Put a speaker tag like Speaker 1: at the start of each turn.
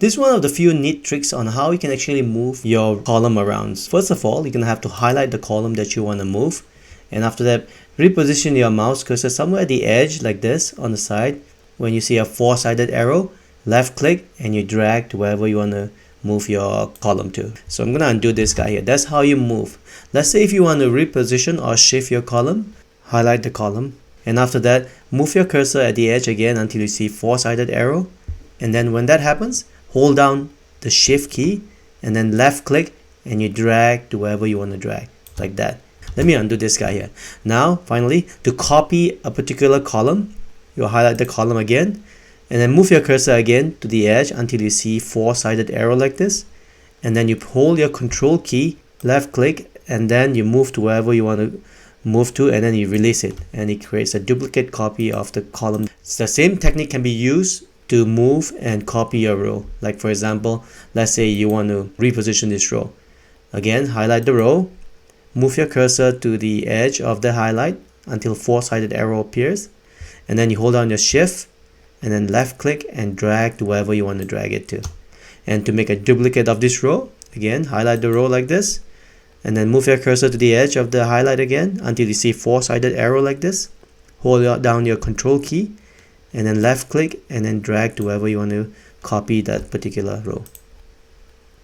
Speaker 1: This is one of the few neat tricks on how you can actually move your column around. First of all, you're going to have to highlight the column that you want to move. And after that, reposition your mouse cursor somewhere at the edge like this on the side. When you see a four-sided arrow, left click and you drag to wherever you want to move your column to. So I'm going to undo this guy here. That's how you move. Let's say if you want to reposition or shift your column, highlight the column. And after that, move your cursor at the edge again until you see four-sided arrow. And then when that happens, hold down the shift key and then left click and you drag to wherever you want to drag, like that. Let me undo this guy here. Now, finally, to copy a particular column, you highlight the column again and then move your cursor again to the edge until you see four-sided arrow like this. And then you hold your control key, left click, and then you move to wherever you want to move to, and then you release it and it creates a duplicate copy of the column. The same technique can be used to move and copy your row. Like for example, let's say you want to reposition this row. Again, highlight the row, move your cursor to the edge of the highlight until four-sided arrow appears, and then you hold down your shift and then left click and drag to wherever you want to drag it to. And to make a duplicate of this row, again, highlight the row like this, and then move your cursor to the edge of the highlight again until you see four-sided arrow like this. Hold down your control key and then left click and then drag to wherever you want to copy that particular row.